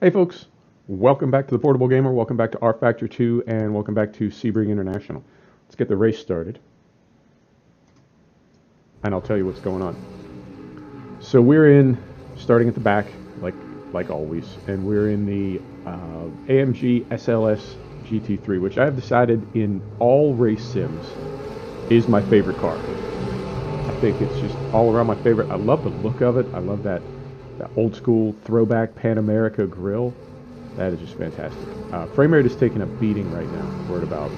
Hey folks, welcome back to the Portable Gamer, welcome back to rFactor 2, and welcome back to Sebring International. Let's get the race started, and I'll tell you what's going on. So we're starting at the back, like always, and we're in the AMG SLS GT3, which I have decided in all race sims is my favorite car. I think it's just all around my favorite. I love the look of it. I love that old school throwback Pan America grille. That is just fantastic. Frame rate is taking a beating right now. We're at about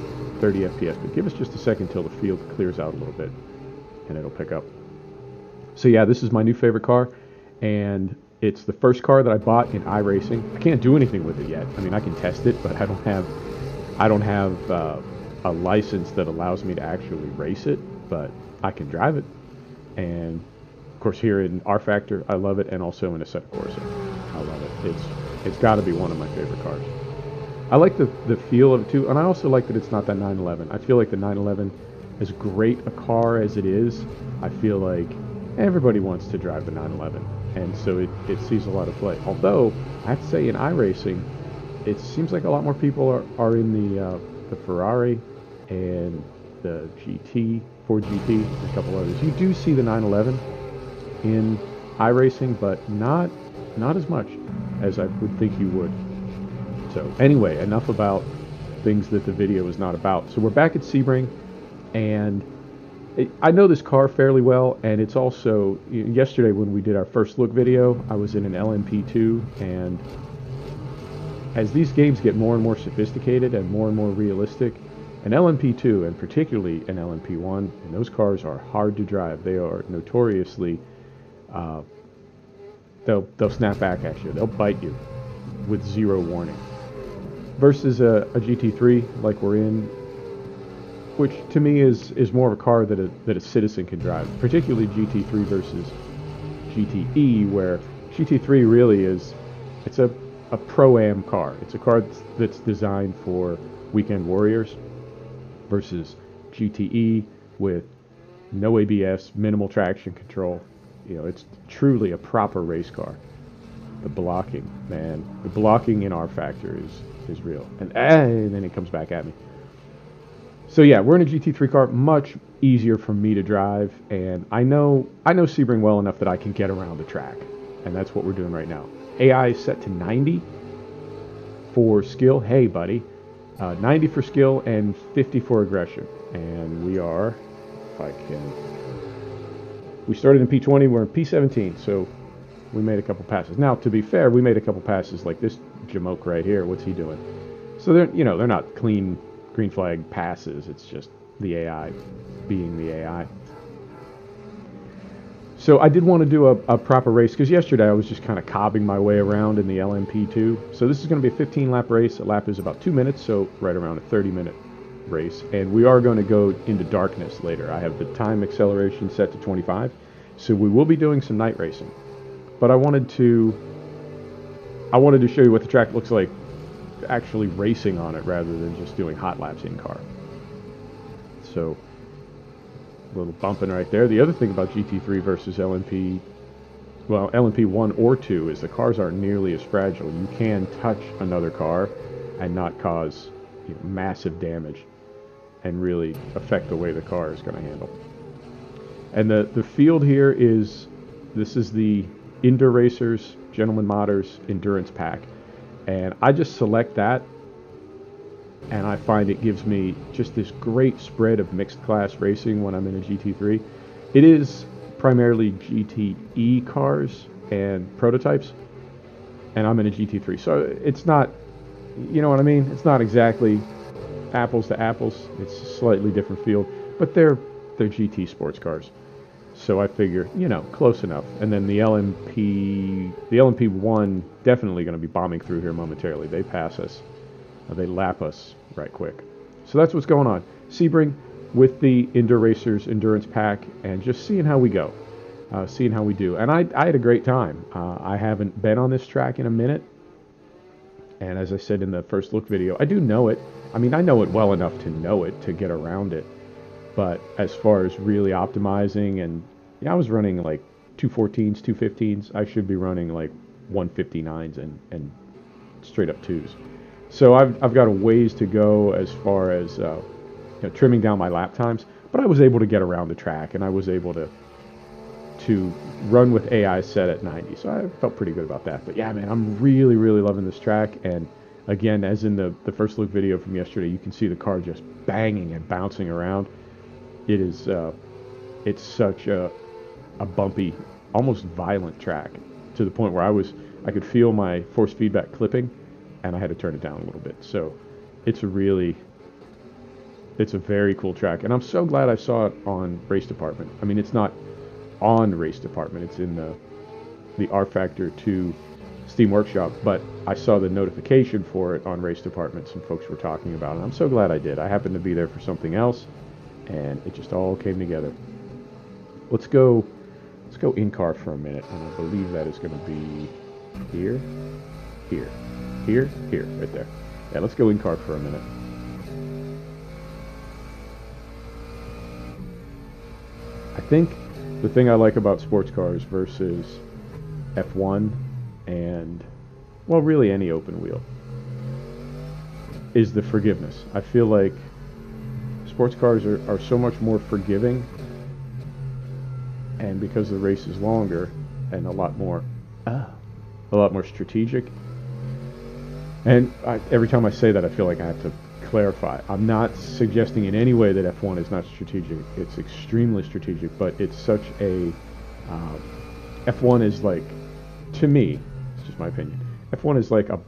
30 FPS, but give us just a second till the field clears out a little bit and it'll pick up. So yeah, this is my new favorite car, and it's the first car that I bought in iRacing. I can't do anything with it yet. I mean, I can test it, but I don't have a license that allows me to actually race it, but I can drive it. And of course, here in rFactor, I love it, and also in Assetto Corsa, I love it. It's got to be one of my favorite cars. I like the feel of it too, and I also like that it's not that 911. I feel like the 911, as great a car as it is, I feel like everybody wants to drive the 911, and so it sees a lot of play. Although I have to say, in iRacing, it seems like a lot more people are in the Ferrari and the GT, Ford GT, and a couple others. You do see the 911 in iRacing, but not as much as I would think you would. So anyway, enough about things that the video is not about. So we're back at Sebring, and I know this car fairly well, and it's also, yesterday when we did our first look video, I was in an LMP2, and as these games get more and more sophisticated and more realistic, an LMP2, and particularly an LMP1, and those cars are hard to drive. They are notoriously, they'll snap back at you. They'll bite you with zero warning. Versus a GT3 like we're in, which to me is more of a car that a citizen can drive, particularly GT3 versus GTE, where GT3 really it's a pro-am car. It's a car that's designed for weekend warriors, versus GTE with no ABS, minimal traction control. It's truly a proper race car. The blocking, man, the blocking in rFactor is real, and then it comes back at me. So yeah, we're in a GT3 car, much easier for me to drive, and I know Sebring well enough that I can get around the track, and that's what we're doing right now. AI is set to 90 for skill. Hey, buddy, 90 for skill and 50 for aggression, and we are, if I can. We started in P20, we're in P17, so we made a couple passes. Now, to be fair, we made a couple passes like this jamoke right here. What's he doing? So they're not clean green flag passes. It's just the AI being the AI. So I did want to do a proper race, because yesterday I was just kind of cobbing my way around in the LMP2. So this is going to be a 15-lap race. A lap is about 2 minutes, so right around a 30-minute race. And we are going to go into darkness later. I have the time acceleration set to 25, so we will be doing some night racing. But I wanted to show you what the track looks like actually racing on it, rather than just doing hot laps in car. So a little bumping right there. The other thing about GT3 versus LMP, well, LMP1 or 2, is the cars aren't nearly as fragile. You can touch another car and not cause massive damage and really affect the way the car is going to handle. And the field here this is the Indoor Racers Gentleman Modders Endurance Pack, and I just select that, and I find it gives me just this great spread of mixed class racing when I'm in a GT3. It is primarily GTE cars and prototypes, and I'm in a GT3, so it's not, you know what I mean? It's not exactly apples to apples. It's a slightly different field, but they're GT sports cars. So I figure, close enough. And then the LMP1 definitely going to be bombing through here momentarily. They pass us. They lap us right quick. So that's what's going on. Sebring with the Indoor Racers Endurance Pack, and just seeing how we go. Seeing how we do. And I had a great time. I haven't been on this track in a minute. And as I said in the first look video, I do know it. I mean, I know it well enough to know it, to get around it. But as far as really optimizing, and I was running like 214s, 215s. I should be running like 159s and straight up twos. So I've got a ways to go as far as trimming down my lap times, but I was able to get around the track, and I was able to run with AI set at 90, so I felt pretty good about that. But yeah, man, I'm really, really loving this track, and again, as in the first look video from yesterday, you can see the car just banging and bouncing around. It is, it's such a bumpy, almost violent track, to the point where I could feel my force feedback clipping, and I had to turn it down a little bit. So it's a very cool track, and I'm so glad I saw it on Race Department. I mean, it's not on Race Department, it's in the rFactor 2 Steam Workshop, but I saw the notification for it on Race Department. Some folks were talking about it, and I'm so glad I did. I happened to be there for something else, and it just all came together. Let's go in car for a minute, and I believe that is going to be here, right there. Yeah, let's go in car for a minute. I think the thing I like about sports cars versus F1 and, well, really any open wheel, is the forgiveness. I feel like sports cars are so much more forgiving, and because the race is longer and a lot more strategic. And every time I say that, I feel like I have to clarify. I'm not suggesting in any way that F1 is not strategic. It's extremely strategic, but it's such a F1 is like, to me, it's just my opinion, F1 is like a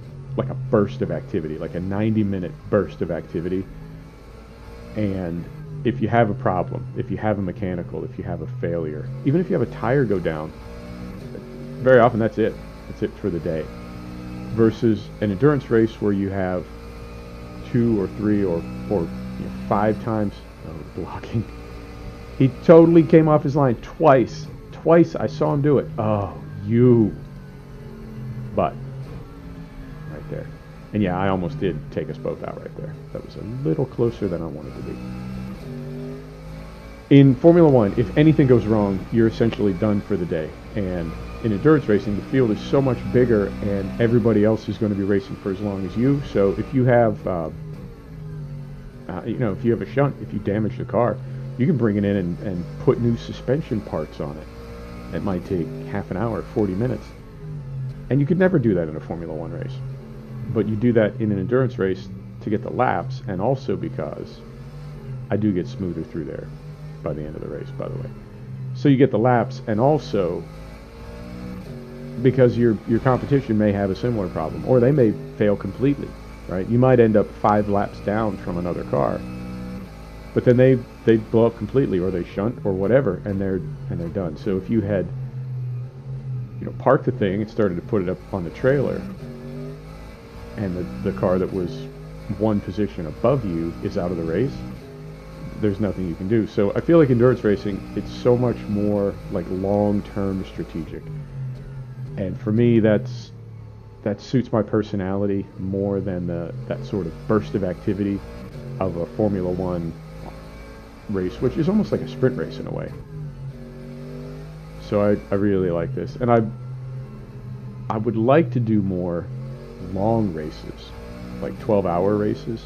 burst of activity, like a 90-minute burst of activity. And if you have a problem, if you have a mechanical, if you have a failure, even if you have a tire go down, very often that's it for the day. Versus an endurance race where you have 2 or 3 or 5 times blocking. He totally came off his line twice. I saw him do it. Oh, but right there. And yeah, I almost did take us both out right there. That was a little closer than I wanted to be. In Formula One, if anything goes wrong, you're essentially done for the day. And in endurance racing, the field is so much bigger, and everybody else is going to be racing for as long as you. So if you have, if you have a shunt, if you damage the car, you can bring it in and put new suspension parts on it. It might take half an hour, 40 minutes. And you could never do that in a Formula One race. But you do that in an endurance race to get the laps, and also because I do get smoother through there by the end of the race, by the way. So you get the laps, and also because your competition may have a similar problem, or they may fail completely, right? You might end up 5 laps down from another car, but then they blow up completely, or they shunt, or whatever, and they're done. So if you had parked the thing and started to put it up on the trailer, and the car that was one position above you is out of the race, there's nothing you can do. So I feel like endurance racing, it's so much more like long-term strategic. And for me, that suits my personality more than that sort of burst of activity of a Formula One race, which is almost like a sprint race in a way. So I really like this. And I would like to do more long races, like 12-hour races.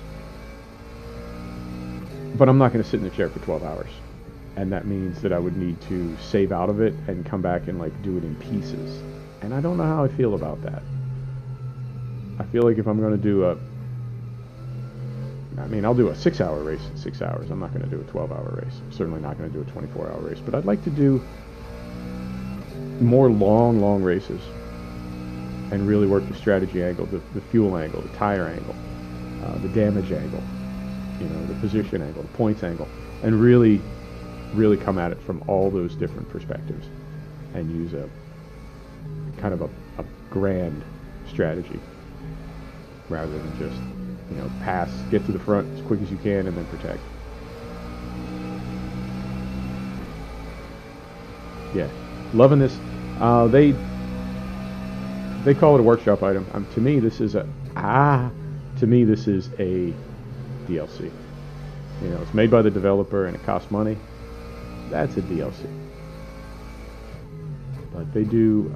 But I'm not going to sit in the chair for 12 hours. And that means that I would need to save out of it and come back and do it in pieces. And I don't know how I feel about that. I feel like if I'm going to do I'll do a 6-hour race in 6 hours. I'm not going to do a 12-hour race. I'm certainly not going to do a 24-hour race. But I'd like to do more long races and really work the strategy angle, the fuel angle, the tire angle, the damage angle, the position angle, the points angle, and really come at it from all those different perspectives and use a kind of a grand strategy rather than just, pass, get to the front as quick as you can, and then protect. Yeah, loving this. They call it a workshop item. To me, this is a DLC. It's made by the developer and it costs money. That's a DLC. But they do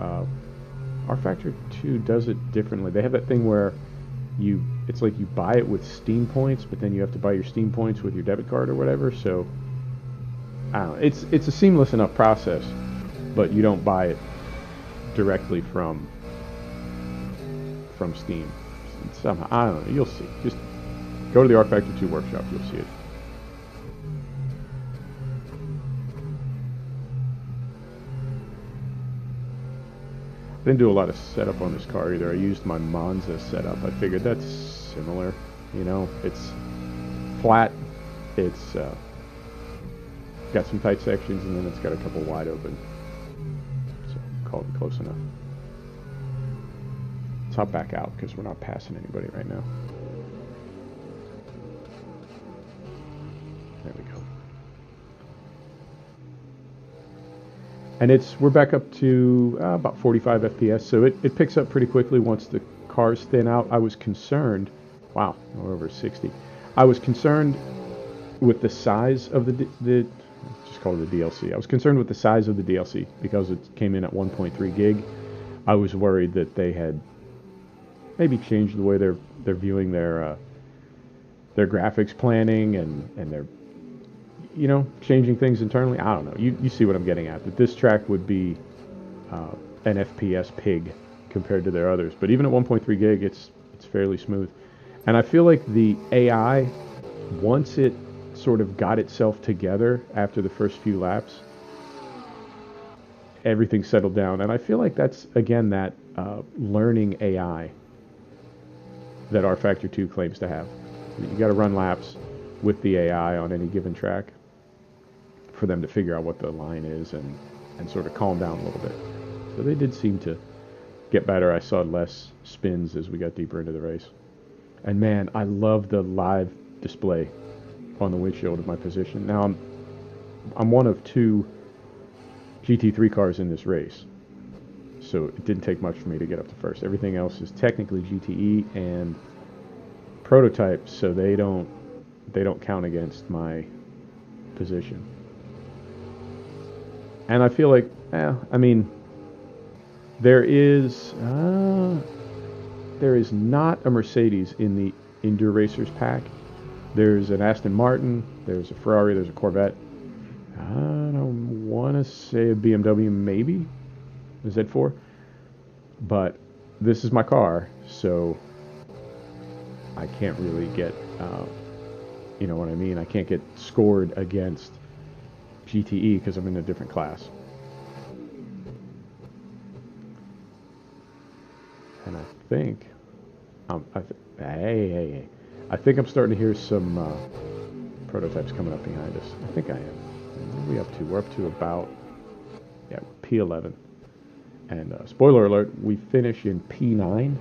rFactor 2 does it differently. They have that thing where it's like you buy it with Steam points, but then you have to buy your Steam points with your debit card or whatever. So I don't know. It's a seamless enough process, but you don't buy it directly from Steam. Somehow, I don't know. You'll see. Just go to the rFactor 2 workshop. You'll see it. Didn't do a lot of setup on this car either. I used my Monza setup. I figured that's similar. You know, it's flat. It's got some tight sections, and then it's got a couple wide open. So call it close enough. Let's hop back out because we're not passing anybody right now. There we go. And we're back up to about 45 FPS, so it picks up pretty quickly once the cars thin out. I was concerned, wow, we're over 60. I was concerned with the size of the just call it the DLC. I was concerned with the size of the DLC because it came in at 1.3 gig. I was worried that they had maybe changed the way they're viewing their graphics planning and their, you know, changing things internally. I don't know. You see what I'm getting at. That this track would be an FPS pig compared to their others. But even at 1.3 gig, it's fairly smooth. And I feel like the AI, once it sort of got itself together after the first few laps, everything settled down. And I feel like that's, again, that learning AI that rFactor 2 claims to have. You got to run laps with the AI on any given track for them to figure out what the line is and sort of calm down a little bit. So they did seem to get better. I saw less spins as we got deeper into the race. And man, I love the live display on the windshield of my position. Now I'm one of 2 GT3 cars in this race, so it didn't take much for me to get up to first. Everything else is technically GTE and prototype, so they don't count against my position. And I feel like, I mean, there is not a Mercedes in the Enduro Racers pack. There's an Aston Martin, there's a Ferrari, there's a Corvette. I don't want to say a BMW, maybe a Z4, but this is my car, so I can't really get, you know what I mean? I can't get scored against GTE because I'm in a different class. And I think, hey, I think I'm starting to hear some prototypes coming up behind us. I think I am. What are we up to? We're up to about, P11. And spoiler alert, we finish in P9,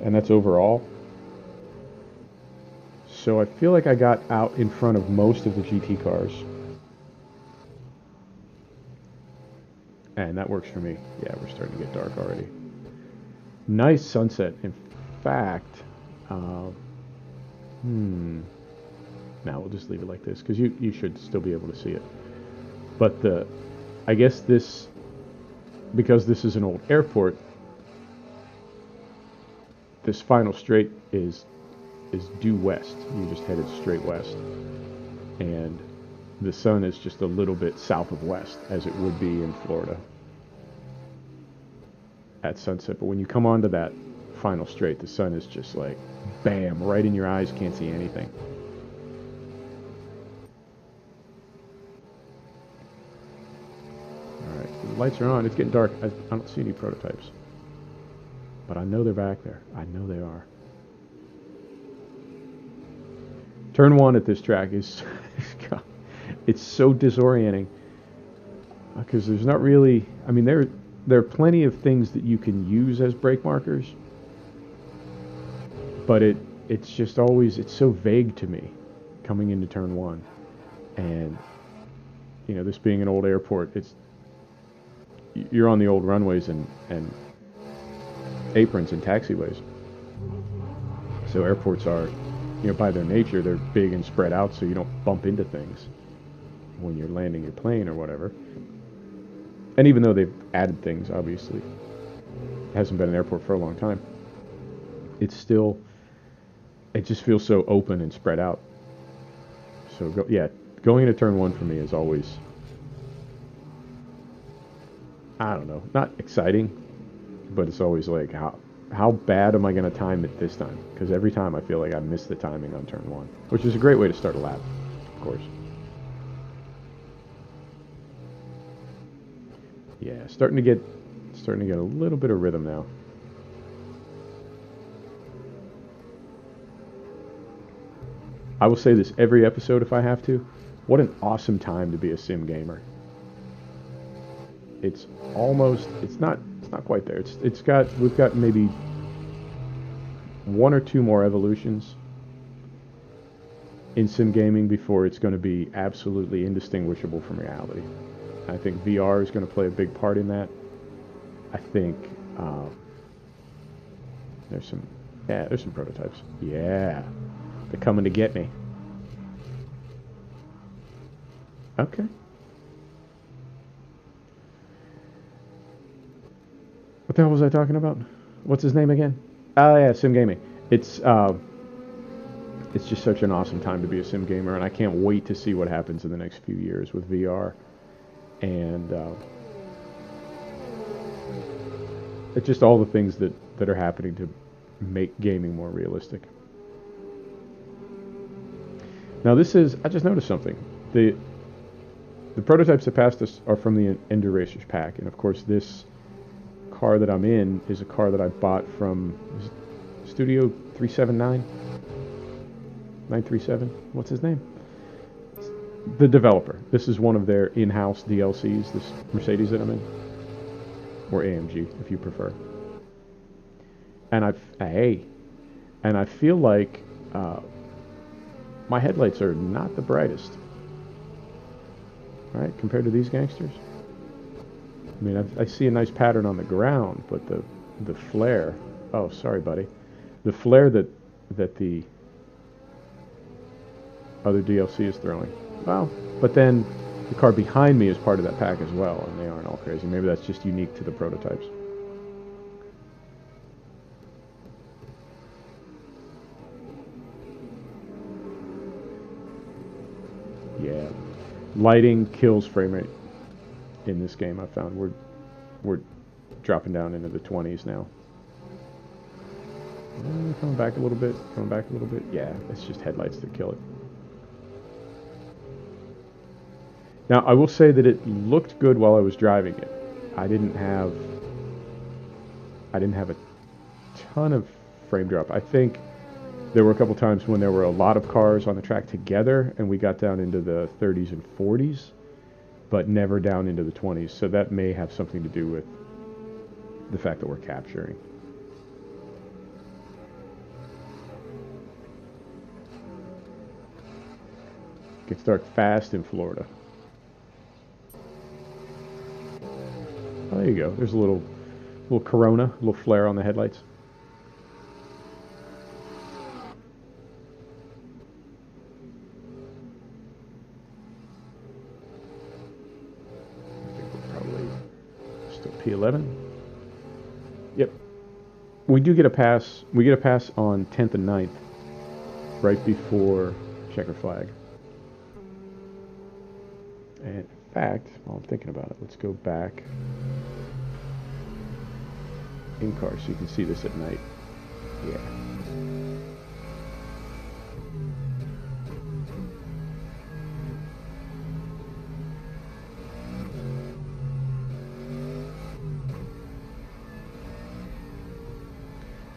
and that's overall. So I feel like I got out in front of most of the GT cars. And that works for me. Yeah, we're starting to get dark already. Nice sunset. In fact, now we'll just leave it like this because you should still be able to see it. But I guess because this is an old airport, this final straight is due west. You just headed straight west, and the sun is just a little bit south of west, as it would be in Florida at sunset. But when you come onto that final straight, the sun is just like, bam, right in your eyes, can't see anything. Alright, the lights are on, it's getting dark. I don't see any prototypes. But I know they're back there. I know they are. Turn 1 at this track is, it's so disorienting. Because there's not really, I mean, there are plenty of things that you can use as brake markers. But it's just always, it's so vague to me coming into turn 1. And, you know, this being an old airport, you're on the old runways and aprons and taxiways. So airports are, you know, by their nature, they're big and spread out so you don't bump into things when you're landing your plane or whatever. And even though they've added things, obviously, hasn't been an airport for a long time, it's still, it just feels so open and spread out. So going into turn one for me is always, I don't know, not exciting, but it's always like, how bad am I going to time it this time? Because every time I feel like I miss the timing on turn one, which is a great way to start a lap, of course. Yeah, starting to get a little bit of rhythm now. I will say this every episode if I have to. What an awesome time to be a sim gamer. It's not quite there. We've got maybe one or two more evolutions in sim gaming before it's going to be absolutely indistinguishable from reality. I think VR is going to play a big part in that. I think there's some prototypes. Yeah, they're coming to get me. Okay. What the hell was I talking about? What's his name again? Oh yeah, sim gaming. It's just such an awesome time to be a sim gamer, and I can't wait to see what happens in the next few years with VR. And it's just all the things that are happening to make gaming more realistic. Now I just noticed something. The prototypes that passed us are from the Ender Racers pack, and of course this car that I'm in is a car that I bought from Studio 379? 937? What's his name? The developer. This is one of their in-house DLCs, this Mercedes that I'm in. Or AMG, if you prefer. And I feel like my headlights are not the brightest. Right, compared to these gangsters. I mean, I see a nice pattern on the ground, but the flare. Oh, sorry, buddy. The flare that the other DLC is throwing. Well, but then the car behind me is part of that pack as well, and they aren't all crazy. Maybe that's just unique to the prototypes. Yeah, lighting kills frame rate in this game. I found we're dropping down into the 20s now. Coming back a little bit. Yeah, it's just headlights that kill it. Now, I will say that it looked good while I was driving it. I didn't have a ton of frame drop. I think there were a couple times when there were a lot of cars on the track together, and we got down into the 30s and 40s, but never down into the 20s. So that may have something to do with the fact that we're capturing. Gets dark fast in Florida. Oh, there you go. There's a little corona, a little flare on the headlights. I think we're probably still P11. Yep. We do get a pass. We get a pass on 10th and 9th, right before checker flag. And in fact, while I'm thinking about it, let's go back in car so you can see this at night. Yeah.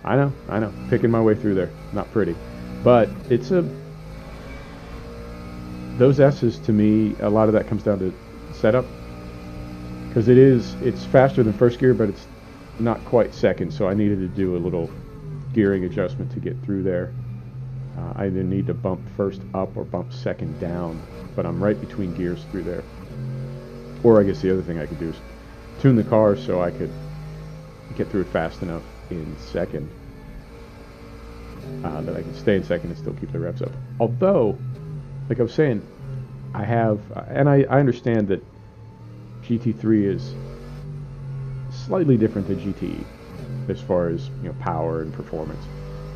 I know. Picking my way through there. Not pretty. But it's those S's, to me, a lot of that comes down to setup. Because it's faster than first gear, but it's not quite second, so I needed to do a little gearing adjustment to get through there. I either need to bump first up or bump second down, but I'm right between gears through there. Or I guess the other thing I could do is tune the car so I could get through it fast enough in second that I can stay in second and still keep the revs up. Although, like I was saying, I understand that GT3 is slightly different than GTE. as far as power and performance,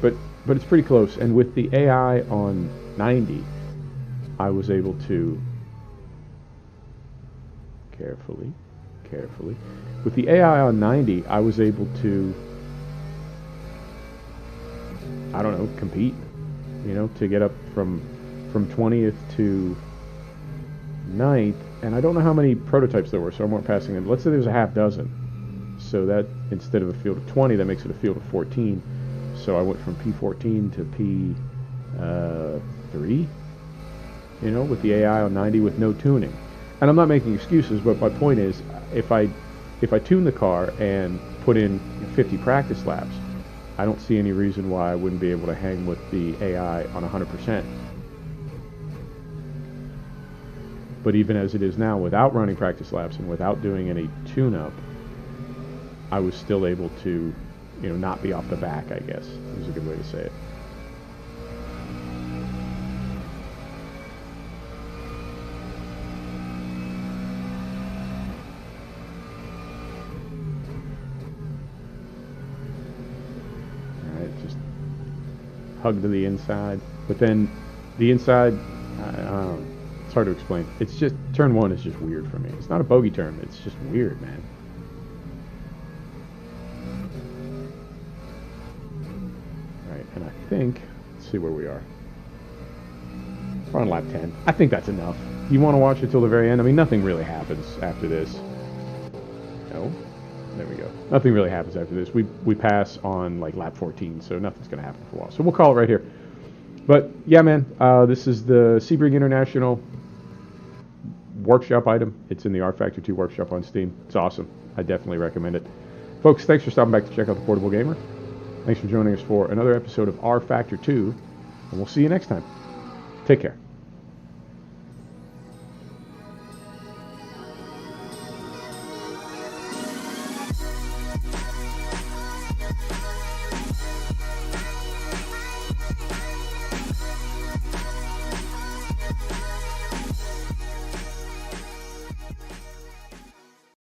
but it's pretty close. And with the AI on 90, I was able to carefully. With the AI on 90, I was able to, I don't know, compete, to get up from 20th to 9th, and I don't know how many prototypes there were, so I weren't passing them. Let's say there's a half dozen, so that instead of a field of 20, that makes it a field of 14. So I went from P14 to P3, with the AI on 90 with no tuning. And I'm not making excuses, but my point is, if I tune the car and put in 50 practice laps, I don't see any reason why I wouldn't be able to hang with the AI on 100%. But even as it is now, without running practice laps and without doing any tune-up, I was still able to, not be off the back, I guess, is a good way to say it. Alright, just hug to the inside. But then the inside, it's hard to explain. It's just, turn 1 is just weird for me. It's not a bogey turn, it's just weird, man. Right, and I think, let's see where we are. We're on lap 10. I think that's enough. You want to watch it till the very end? I mean, nothing really happens after this. No? There we go. Nothing really happens after this. We pass on like lap 14, so nothing's going to happen for a while. So we'll call it right here. But yeah, man, this is the Sebring International workshop item. It's in the rFactor 2 workshop on Steam. It's awesome. I definitely recommend it. Folks, thanks for stopping back to check out the Portable Gamer. Thanks for joining us for another episode of rFactor 2, and we'll see you next time. Take care.